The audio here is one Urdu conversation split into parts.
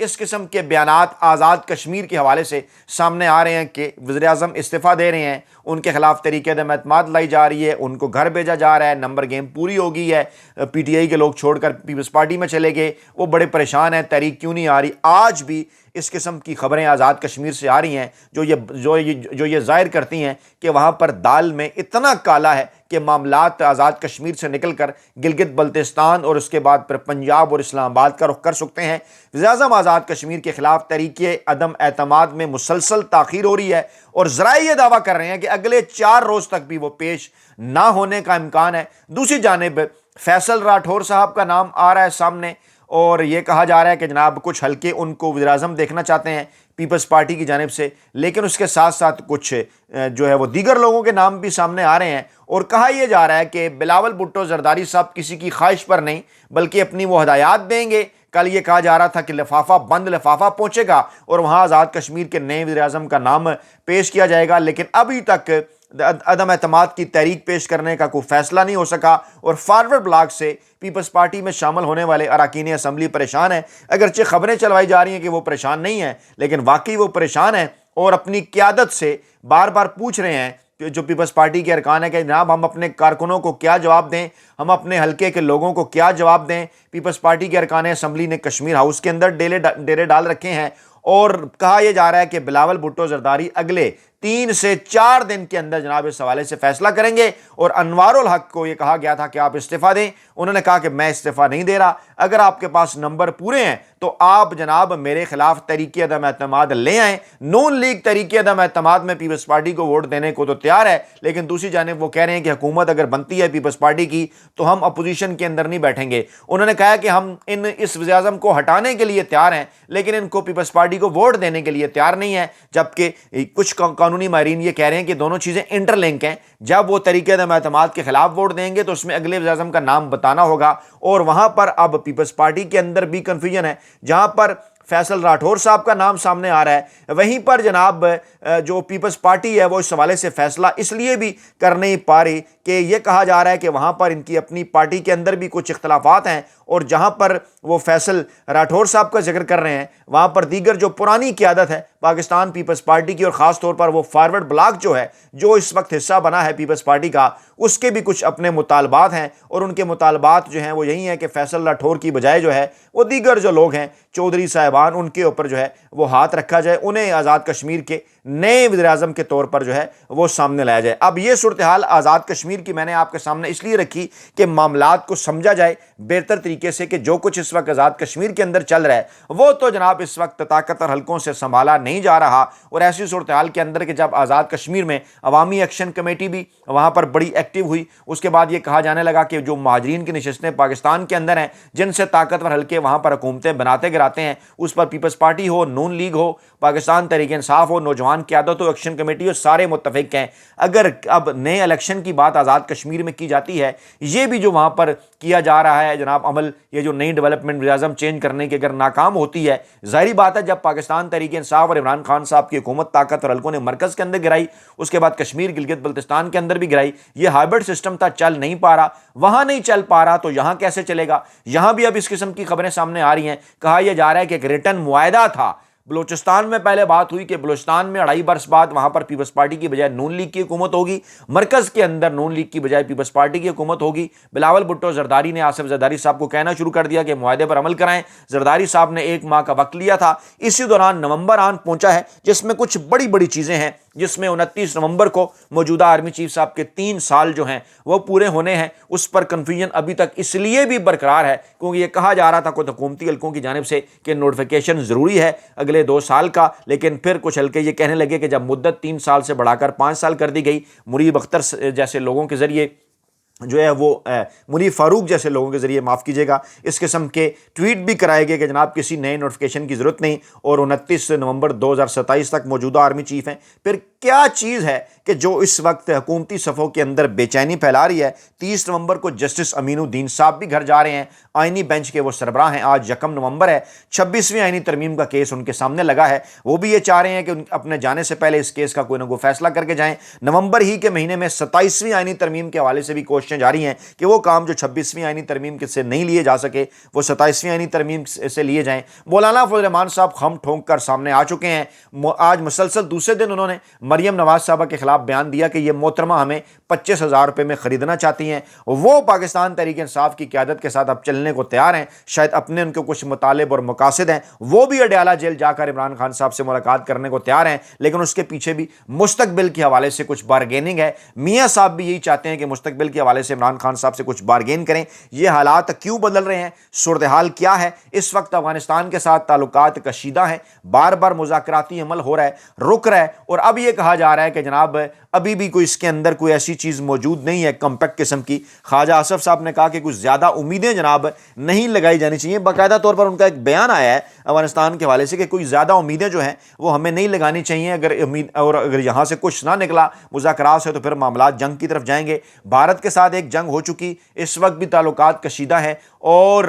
اس قسم کے بیانات آزاد کشمیر کے حوالے سے سامنے آ رہے ہیں کہ وزیر اعظم استعفیٰ دے رہے ہیں، ان کے خلاف تحریک عدم اعتماد لائی جا رہی ہے، ان کو گھر بھیجا جا رہا ہے، نمبر گیم پوری ہو گئی ہے، پی ٹی آئی کے لوگ چھوڑ کر پیپلز پارٹی میں چلے گئے، وہ بڑے پریشان ہیں، تحریک کیوں نہیں آ رہی۔ آج بھی اس قسم کی خبریں آزاد کشمیر سے آ رہی ہیں جو یہ ظاہر کرتی ہیں کہ وہاں پر دال میں اتنا کالا ہے کہ معاملات آزاد کشمیر سے نکل کر گلگت بلتستان اور اس کے بعد پھر پنجاب اور اسلام آباد کا رخ کر سکتے ہیں۔ وزیر اعظم آزاد کشمیر کے خلاف تحریک عدم اعتماد میں مسلسل تاخیر ہو رہی ہے اور ذرائع یہ دعویٰ کر رہے ہیں کہ اگلے 4 روز تک بھی وہ پیش نہ ہونے کا امکان ہے۔ دوسری جانب فیصل راٹھور صاحب کا نام آ رہا ہے سامنے اور یہ کہا جا رہا ہے کہ جناب کچھ حلقے ان کو وزیر اعظم دیکھنا چاہتے ہیں پیپلز پارٹی کی جانب سے، لیکن اس کے ساتھ ساتھ کچھ جو ہے وہ دیگر لوگوں کے نام بھی سامنے آ رہے ہیں اور کہا یہ جا رہا ہے کہ بلاول بھٹو زرداری صاحب کسی کی خواہش پر نہیں بلکہ اپنی وہ ہدایات دیں گے۔ کل یہ کہا جا رہا تھا کہ لفافہ بند لفافہ پہنچے گا اور وہاں آزاد کشمیر کے نئے وزیر اعظم کا نام پیش کیا جائے گا، لیکن ابھی تک عدم اعتماد کی تحریک پیش کرنے کا کوئی فیصلہ نہیں ہو سکا اور فارورڈ بلاک سے پیپلز پارٹی میں شامل ہونے والے اراکین اسمبلی پریشان ہیں۔ اگرچہ خبریں چلوائی جا رہی ہیں کہ وہ پریشان نہیں ہیں، لیکن واقعی وہ پریشان ہیں اور اپنی قیادت سے بار بار پوچھ رہے ہیں کہ جو پیپلز پارٹی کے ارکان ہیں کہ جناب ہم اپنے کارکنوں کو کیا جواب دیں، ہم اپنے حلقے کے لوگوں کو کیا جواب دیں۔ پیپلز پارٹی کے ارکان اسمبلی نے کشمیر ہاؤس کے اندر ڈیرے ڈال رکھے ہیں اور کہا یہ جا رہا ہے کہ بلاول بھٹو زرداری اگلے 3 سے 4 دن کے اندر جناب اس حوالے سے فیصلہ کریں گے اور انوار الحق کو یہ کہا گیا تھا کہ آپ استعفیٰ دیں، انہوں نے کہا کہ میں استعفیٰ نہیں دے رہا، اگر آپ کے پاس نمبر پورے ہیں تو آپ جناب میرے خلاف تحریک عدم اعتماد لے آئیں۔ نون لیگ تحریک عدم اعتماد میں پیپلز پارٹی کو ووٹ دینے کو تو تیار ہے، لیکن دوسری جانب وہ کہہ رہے ہیں کہ حکومت اگر بنتی ہے پیپلز پارٹی کی تو ہم اپوزیشن کے اندر نہیں بیٹھیں گے۔ انہوں نے کہا کہ ہم اس وزیر اعظم کو ہٹانے کے لیے تیار ہیں لیکن ان کو پیپلز پارٹی کو ووٹ دینے کے لیے تیار نہیں ہے، جبکہ کچھ قانونی ماہرین یہ کہہ رہے ہیں کہ دونوں چیزیں انٹر لنک ہیں۔ جب وہ تحریک عدم اعتماد کے خلاف ووٹ دیں گے تو اس میں اگلے وزیر اعظم کا نام بتانا ہوگا اور وہاں پر اب پیپلز پارٹی کے اندر بھی کنفیوژن ہے، جہاں پر فیصل راٹھور صاحب کا نام سامنے آ رہا ہے وہیں پر جناب جو پیپلز پارٹی ہے وہ اس حوالے سے فیصلہ اس لیے بھی کر نہیں پا رہی کہ یہ کہا جا رہا ہے کہ وہاں پر ان کی اپنی پارٹی کے اندر بھی کچھ اختلافات ہیں اور جہاں پر وہ فیصل راٹھور صاحب کا ذکر کر رہے ہیں وہاں پر دیگر جو پرانی قیادت ہے پاکستان پیپلز پارٹی کی اور خاص طور پر وہ فارورڈ بلاک جو ہے جو اس وقت حصہ بنا ہے پیپلز پارٹی کا، اس کے بھی کچھ اپنے مطالبات ہیں اور ان کے مطالبات جو ہیں وہ یہی ہیں کہ فیصل راٹھور کی بجائے جو ہے وہ دیگر جو لوگ ہیں چودھری صاحبان ان کے اوپر جو ہے وہ ہاتھ رکھا جائے، انہیں آزاد کشمیر کے نئے وزیر اعظم کے طور پر جو ہے وہ سامنے لایا جائے۔ اب یہ صورتحال آزاد کشمیر کی میں نے آپ کے سامنے اس لیے رکھی کہ معاملات کو سمجھا جائے بہتر طریقے سے کہ جو کچھ اس وقت آزاد کشمیر کے اندر چل رہا ہے وہ تو جناب اس وقت طاقتور حلقوں سے سنبھالا نہیں جا رہا، اور ایسی صورتحال کے اندر کہ جب آزاد کشمیر میں عوامی ایکشن کمیٹی بھی وہاں پر بڑی ایکٹیو ہوئی، اس کے بعد یہ کہا جانے لگا کہ جو مہاجرین کی نشستیں پاکستان کے اندر ہیں جن سے طاقتور حلقے وہاں پر حکومتیں بناتے گراتے ہیں، اس پر پیپلز پارٹی ہو، نون لیگ ہو، پاکستان تحریک انصاف ہو، نوجوان قیادت ہو، ایکشن کمیٹی ہو، سارے متفق ہیں۔ اگر اب نئے الیکشن کی بات آزاد کشمیر میں کی جاتی ہے، یہ بھی جو وہاں پر کیا جا رہا ہے جناب عمل، یہ جو نئی ڈیولپمنٹ وزیر اعظم چینج کرنے کی اگر ناکام ہوتی ہے، ظاہری بات ہے جب پاکستان تحریک انصاف اور عمران خان صاحب کی حکومت طاقتور حلقوں نے مرکز کے اندر گرائی، اس کے بعد کشمیر گلگت بلتستان کے اندر بھی گرائی، یہ ہائبرڈ سسٹم تھا، چل نہیں پا رہا، وہاں نہیں چل پا رہا تو یہاں کیسے چلے گا؟ یہاں بھی اب اس قسم کی خبریں سامنے آ رہی ہیں، کہا یہ جا رہا ہے کہ ایک ریٹن معاہدہ تھا۔ بلوچستان میں پہلے بات ہوئی کہ بلوچستان میں 2.5 برس بعد وہاں پر پیپلز پارٹی کی بجائے نون لیگ کی حکومت ہوگی، مرکز کے اندر نون لیگ کی بجائے پیپلز پارٹی کی حکومت ہوگی۔ بلاول بھٹو زرداری نے آصف زرداری صاحب کو کہنا شروع کر دیا کہ معاہدے پر عمل کرائیں۔ زرداری صاحب نے 1 ماہ کا وقت لیا تھا، اسی دوران نومبر آن پہنچا ہے جس میں کچھ بڑی بڑی چیزیں ہیں، جس میں 29 نومبر کو موجودہ آرمی چیف صاحب کے 3 سال جو ہیں وہ پورے ہونے ہیں۔ اس پر کنفیوژن ابھی تک اس لیے بھی برقرار ہے کیونکہ یہ کہا جا رہا تھا کچھ حکومتی حلقوں کی جانب سے کہ نوٹیفیکیشن ضروری ہے اگلے 2 سال کا، لیکن پھر کچھ حلقے یہ کہنے لگے کہ جب مدت 3 سال سے بڑھا کر 5 سال کر دی گئی، منیب اختر جیسے لوگوں کے ذریعے جو ہے وہ منیب فاروق جیسے لوگوں کے ذریعے معاف کیجیے گا اس قسم کے ٹویٹ بھی کرائے گئے کہ جناب کسی نئے نوٹیفیکیشن کی ضرورت نہیں، اور 29 نومبر 2027 تک موجودہ آرمی چیف ہیں۔ پھر کیا چیز ہے کہ جو اس وقت حکومتی صفوں کے اندر بے چینی پھیلا رہی ہے؟ 30 نومبر کو جسٹس امین الدین صاحب بھی گھر جا رہے ہیں، آئینی بینچ کے وہ سربراہ ہیں، آج 1 نومبر ہے، 26ویں آئینی ترمیم کا کیس ان کے سامنے لگا ہے، وہ بھی یہ چاہ رہے ہیں کہ اپنے جانے سے پہلے اس کیس کا کوئی نہ کوئی فیصلہ کر کے جائیں۔ نومبر ہی کے مہینے میں 27ویں آئینی ترمیم کے حوالے سے بھی کوشش کوششیں جاری ہیں کہ وہ کام جو 26ویں آئینی ترمیم سے نہیں لیے جا سکے وہ 27ویں آئینی ترمیم سے لیے جائیں۔ مولانا فضل الرحمان صاحب خم ٹھونک کر سامنے آ چکے ہیں۔ آج مسلسل دوسرے دن انہوں نے مریم نواز صاحبہ کے خلاف بیان دیا کہ یہ محترمہ ہمیں 25,000 روپے میں خریدنا چاہتی ہیں۔ وہ پاکستان تحریک انصاف کی قیادت کے ساتھ اب چلنے کو تیار ہیں، شاید اپنے ان کے کچھ مطالب اور مقاصد ہیں، وہ بھی اڈیالہ جیل جا کر عمران خان صاحب سے ملاقات کرنے کو تیار ہیں، لیکن اس کے پیچھے بھی مستقبل کے حوالے سے کچھ بارگیننگ ہے۔ میاں صاحب بھی یہی چاہتے ہیں کہ مستقبل کے حوالے سے عمران خان صاحب سے کچھ بارگین کریں۔ یہ حالات کیوں بدل رہے ہیں؟ صورتحال کیا ہے؟ اس وقت افغانستان کے ساتھ تعلقات کشیدہ ہیں، بار بار مذاکراتی عمل ہو رہا ہے، رک رہا ہے، اور اب یہ کہا جا رہا ہے کہ جناب ابھی بھی کوئی اس کے اندر کوئی ایسی چیز موجود نہیں ہے کمپیکٹ قسم کی۔ خواجہ آصف صاحب نے کہا کہ کچھ زیادہ امیدیں جناب نہیں لگائی جانی چاہیے۔ باقاعدہ طور پر ان کا ایک بیان آیا ہے افغانستان کے حوالے سے کہ کوئی زیادہ امیدیں جو ہیں وہ ہمیں نہیں لگانی چاہیے، اگر یہاں سے کچھ نہ نکلا مذاکرات سے تو پھر معاملات جنگ کی طرف جائیں گے۔ بھارت کے ساتھ ایک جنگ ہو چکی، اس وقت بھی تعلقات کشیدہ ہیں، اور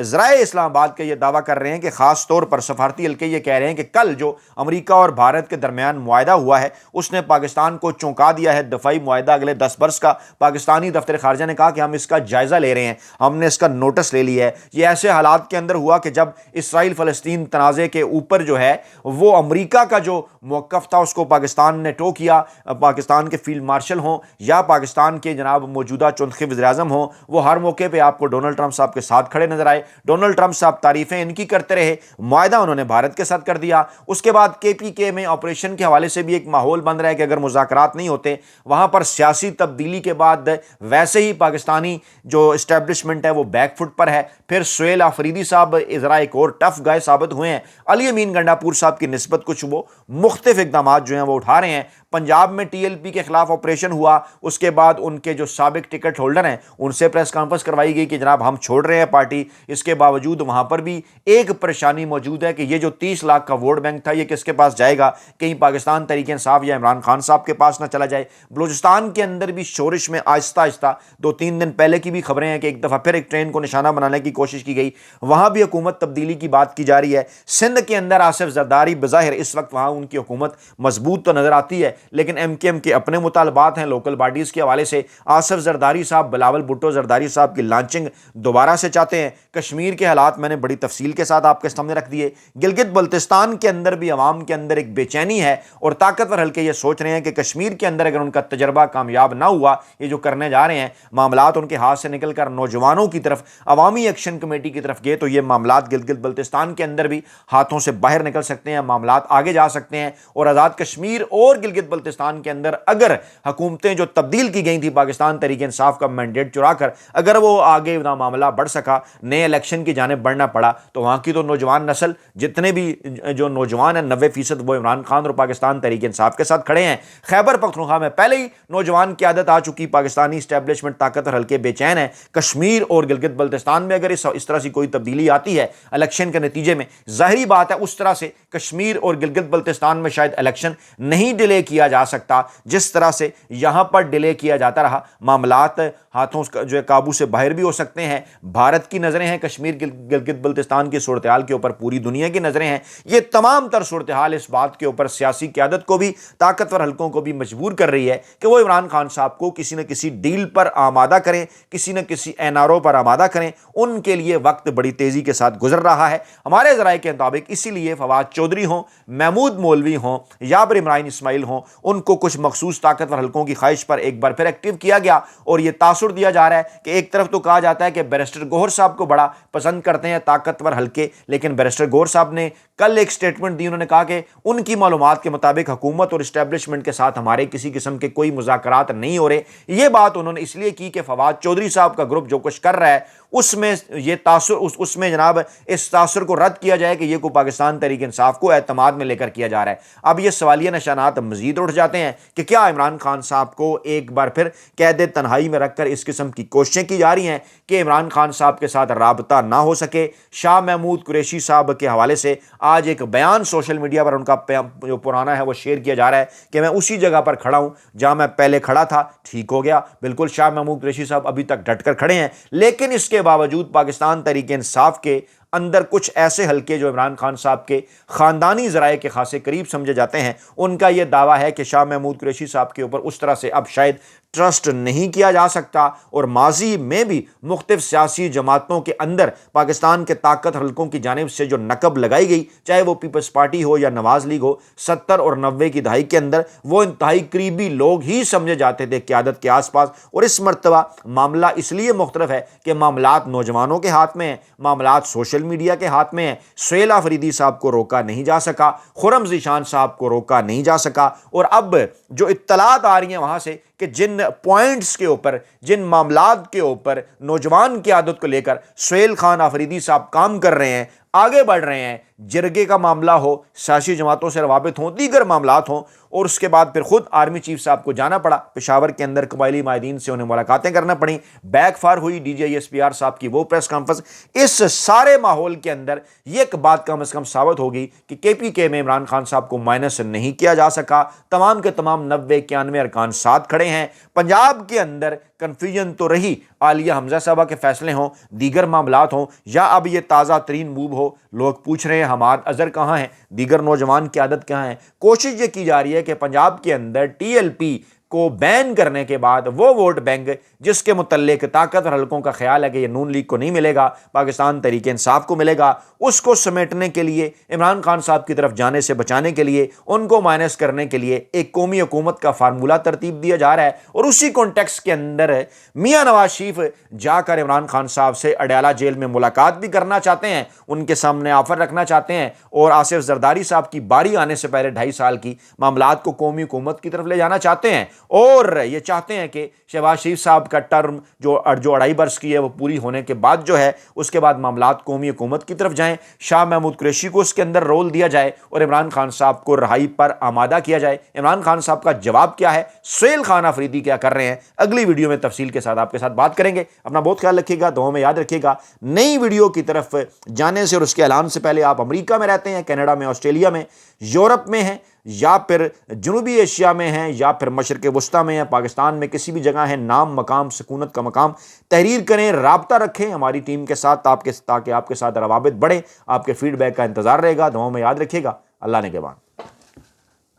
ذرائع اسلام آباد کے یہ دعویٰ کر رہے ہیں کہ خاص طور پر سفارتی حلقے یہ کہہ رہے ہیں کہ کل جو امریکہ اور بھارت کے درمیان معاہدہ ہوا ہے اس نے پاکستان کو چونکا دیا ہے۔ دفاعی معاہدہ اگلے 10 برس کا، پاکستانی دفتر خارجہ نے کہا کہ ہم اس کا جائزہ لے رہے ہیں، ہم نے اس کا نوٹس لے لیا ہے۔ یہ ایسے حالات کے اندر ہوا کہ جب اسرائیل فلسطین تنازع کے اوپر جو ہے وہ امریکہ کا جو موقف تھا اس کو پاکستان نے ٹو کیا۔ پاکستان کے فیلڈ مارشل ہوں یا پاکستان کے جناب موجودہ چنخے وزیر اعظم ہوں، وہ ہر موقع پہ آپ کو ڈونلڈ ٹرمپ صاحب کے ساتھ کھڑے نظر آئے۔ ڈونلڈ ٹرمپ صاحب تعریفیں ان کی کرتے رہے، معاہدہ انہوں نے بھارت کے ساتھ کر دیا۔ اس کے بعد KPK میں آپریشن کے حوالے سے بھی ایک ماحول بن رہا ہے کہ اگر مذاکرات نہیں ہوتے وہاں پر سیاسی تبدیلی کے بعد ویسے ہی پاکستانی جو اسٹیبلشمنٹ ہے وہ بیک فٹ پر ہے۔ پھر سہیل آفریدی صاحب ذرا ایک اور ٹف گائے ثابت ہوئے ہیں۔ علی امین گنڈاپور صاحب کی نسبت کچھ وہ مختلف اقدامات جو ہیں وہ اٹھا رہے ہیں۔ پنجاب میں TLP کے خلاف آپریشن ہوا، اس کے بعد ان کے جو سابق ٹکٹ ہولڈر ہیں ان سے پریس کانفرنس کروائی گئی کہ جناب ہم چھوڑ رہے ہیں پارٹی۔ اس کے باوجود وہاں پر بھی ایک پریشانی موجود ہے کہ یہ جو 30 لاکھ کا ووٹ بینک تھا یہ کس کے پاس جائے گا؟ کہیں پاکستان تحریک انصاف یا عمران خان صاحب کے پاس نہ چلا جائے۔ بلوچستان کے اندر بھی شورش میں آہستہ آہستہ 2-3 دن پہلے کی بھی خبریں ہیں کہ ایک دفعہ پھر ایک ٹرین کو نشانہ بنانے کی کوشش کی گئی، وہاں بھی حکومت تبدیلی کی بات کی جا رہی ہے۔ سندھ کے اندر آصف زرداری بظاہر اس وقت وہاں ان کی حکومت مضبوط تو نظر آتی ہے، لیکن MKM کے اپنے مطالبات ہیں لوکل باڈیز کے حوالے سے۔ آصف زرداری صاحب بلاول بھٹو زرداری صاحب کی لانچنگ دوبارہ سے چاہتے ہیں۔ کشمیر کے حالات میں نے بڑی تفصیل کے ساتھ آپ کے سامنے رکھ دیے۔ گلگت بلتستان کے اندر بھی عوام کے اندر ایک بے چینی ہے، اور طاقتور حلقے یہ سوچ رہے ہیں کہ کشمیر کے اندر اگر ان کا تجربہ کامیاب نہ ہوا، یہ جو کرنے جا رہے ہیں معاملات ان کے ہاتھ سے نکل کر نوجوانوں کی طرف، عوامی ایکشن کمیٹی کی طرف گئے تو یہ معاملات گلگت بلتستان کے اندر بھی ہاتھوں سے باہر نکل سکتے ہیں، معاملات آگے جا سکتے ہیں۔ اور آزاد کشمیر اور گلگت بلتستان کے اندر اگر حکومتیں جو تبدیل کی گئی تھی پاکستان تحریک انصاف کا مینڈیٹ چرا کر، اگر وہ آگے نہ معاملہ بڑھ سکا، نئے الیکشن کی جانب بڑھنا پڑا، تو وہاں کی تو نوجوان نسل جتنے بھی جو نوجوان ہیں 90% وہ عمران خان اور پاکستان تحریک انصاف کے ساتھ کھڑے ہیں۔ خیبر پختونخوا میں پہلے ہی نوجوان کی عادت آ چکی، پاکستانی اسٹیبلشمنٹ طاقتور حلقے بے چین ہیں۔ کشمیر اور گلگت بلتستان میں اگر اس طرح سے کوئی تبدیلی آتی ہے الیکشن کے نتیجے میں، ظاہری بات ہے اس طرح سے کشمیر اور گلگت بلتستان میں شاید الیکشن نہیں ڈیلے کیا جا سکتا جس طرح سے یہاں پر ڈیلے کیا جاتا رہا۔ معاملات ہاتھوں جو ہے قابو سے باہر بھی ہو سکتے ہیں۔ بھارت کی نظریں ہیں کشمیر گلگت بلتستان کی صورتحال کے اوپر، پوری دنیا کی نظریں ہیں۔ یہ تمام تر صورتحال اس بات کے اوپر سیاسی قیادت کو بھی، طاقتور حلقوں کو بھی مجبور کر رہی ہے کہ وہ عمران خان صاحب کو کسی نہ کسی ڈیل پر آمادہ کریں، کسی نہ کسی NRO پر آمادہ کریں۔ ان کے لیے وقت بڑی تیزی کے ساتھ گزر رہا ہے۔ ہمارے ذرائع کے مطابق اسی لیے فواد چودھری ہوں، محمود مولوی ہوں یا پھر عمران اسماعیل ہوں، ان کو کچھ مخصوص طاقتور حلقوں کی خواہش پر ایک بار پھر ایکٹیو کیا گیا، اور یہ تاثر دیا جا رہا ہے کہ ایک طرف تو کہا جاتا ہے کہ بیرسٹر گوہر صاحب کو بڑا پسند کرتے ہیں طاقتور حلقے، لیکن بیرسٹر گوہر صاحب نے کل ایک سٹیٹمنٹ دی، انہوں نے کہا کہ ان کی معلومات کے مطابق حکومت اور اسٹیبلشمنٹ کے ساتھ ہمارے کسی قسم کے کوئی مذاکرات نہیں ہو رہے۔ یہ بات انہوں نے اس لیے کی کہ فواد چودھری صاحب کا گروپ جو کچھ کر رہا ہے اس میں یہ تاثر اس میں جناب اس تاثر کو رد کیا جائے کہ یہ کو پاکستان تحریک انصاف کو اعتماد میں لے کر کیا جا رہا ہے۔ اب یہ سوالیہ نشانات مزید اٹھ جاتے ہیں کہ کیا عمران خان صاحب کو ایک بار پھر قید تنہائی میں رکھ کر اس قسم کی کوششیں کی جا رہی ہیں کہ عمران خان صاحب کے ساتھ رابطہ نہ ہو سکے۔ شاہ محمود قریشی صاحب کے حوالے سے آج ایک بیان سوشل میڈیا پر ان کا جو پرانا ہے وہ شیئر کیا جا رہا ہے کہ میں اسی جگہ پر کھڑا ہوں جہاں میں پہلے کھڑا تھا، ٹھیک ہو گیا۔ بالکل شاہ محمود قریشی صاحب ابھی تک ڈٹ کر کھڑے ہیں، لیکن اس کے باوجود پاکستان تحریک انصاف کے اندر کچھ ایسے حلقے جو عمران خان صاحب کے خاندانی ذرائع کے خاصے قریب سمجھے جاتے ہیں، ان کا یہ دعویٰ ہے کہ شاہ محمود قریشی صاحب کے اوپر اس طرح سے اب شاید ٹرسٹ نہیں کیا جا سکتا، اور ماضی میں بھی مختلف سیاسی جماعتوں کے اندر پاکستان کے طاقت حلقوں کی جانب سے جو نقب لگائی گئی، چاہے وہ پیپلز پارٹی ہو یا نواز لیگ ہو، 70 اور 90 کی دہائی کے اندر وہ انتہائی قریبی لوگ ہی سمجھے جاتے تھے قیادت کے آس پاس۔ اور اس مرتبہ معاملہ اس لیے مختلف ہے کہ معاملات نوجوانوں کے ہاتھ میں ہیں، معاملات سوشل میڈیا کے ہاتھ میں ہیں۔ سہیل آفریدی صاحب کو روکا نہیں جا سکا، خرم ذیشان صاحب کو روکا نہیں جا سکا، اور اب جو اطلاعات آ رہی ہیں وہاں سے کہ جن پوائنٹس کے اوپر، جن معاملات کے اوپر نوجوان قیادت کو لے کر سہیل خان آفریدی صاحب کام کر رہے ہیں، آگے بڑھ رہے ہیں، جرگے کا معاملہ ہو، سیاسی جماعتوں سے روابط ہوں، دیگر معاملات ہوں، اور اس کے بعد پھر خود آرمی چیف صاحب کو جانا پڑا پشاور کے اندر، قبائلی ماہدین سے انہیں ملاقاتیں کرنا پڑیں، بیک فار ہوئی D G I S P R صاحب کی وہ پریس کانفرنس۔ اس سارے ماحول کے اندر یہ ایک بات کم از کم ثابت ہوگی کہ کے پی کے میں عمران خان صاحب کو مائنس نہیں کیا جا سکا، تمام کے تمام 90-91 ارکان ساتھ کھڑے ہیں۔ پنجاب کے اندر کنفیوژن تو رہی، عالیہ حمزہ صاحبہ کے فیصلے ہوں، دیگر معاملات ہوں، یا اب یہ تازہ ترین موو ہو، لوگ پوچھ رہے ہیں حماد اظہر کہاں ہیں، دیگر نوجوان قیادت کہاں ہیں۔ کوشش یہ کی جا رہی ہے کہ پنجاب کے اندر ٹی ایل پی کو بین کرنے کے بعد وہ ووٹ بینک جس کے متعلق طاقت اور حلقوں کا خیال ہے کہ یہ نون لیگ کو نہیں ملے گا، پاکستان تحریک انصاف کو ملے گا، اس کو سمیٹنے کے لیے، عمران خان صاحب کی طرف جانے سے بچانے کے لیے، ان کو مائنس کرنے کے لیے ایک قومی حکومت کا فارمولہ ترتیب دیا جا رہا ہے۔ اور اسی کانٹیکسٹ کے اندر میاں نواز شریف جا کر عمران خان صاحب سے اڈیالہ جیل میں ملاقات بھی کرنا چاہتے ہیں، ان کے سامنے آفر رکھنا چاہتے ہیں، اور آصف زرداری صاحب کی باری آنے سے پہلے 2.5 سال کی معاملات کو قومی حکومت کی طرف لے جانا چاہتے ہیں، اور یہ چاہتے ہیں کہ شہباز شریف صاحب کا ٹرم جو 2.5 برس کی ہے وہ پوری ہونے کے بعد جو ہے اس کے بعد معاملات قومی حکومت کی طرف جائیں، شاہ محمود قریشی کو اس کے اندر رول دیا جائے، اور عمران خان صاحب کو رہائی پر آمادہ کیا جائے۔ عمران خان صاحب کا جواب کیا ہے، سہیل خان آفریدی کیا کر رہے ہیں، اگلی ویڈیو میں تفصیل کے ساتھ آپ کے ساتھ بات کریں گے۔ اپنا بہت خیال رکھیے گا، دعاؤں میں یاد رکھیے گا۔ نئی ویڈیو کی طرف جانے سے اور اس کے اعلان سے پہلے آپ امریکہ میں رہتے ہیں، کینیڈا میں، آسٹریلیا میں، یورپ میں ہیں، یا پھر جنوبی ایشیا میں ہیں، یا پھر مشرق وسطیٰ میں ہیں، پاکستان میں کسی بھی جگہ ہیں، نام مقام سکونت کا مقام، تحریر کریں، رابطہ رکھیں ہماری ٹیم کے ساتھ تاکہ آپ کے ساتھ روابط بڑھیں۔ آپ کے فیڈ بیک کا انتظار رہے گا، دعاؤں میں یاد رکھیے گا۔ اللہ نگہبان۔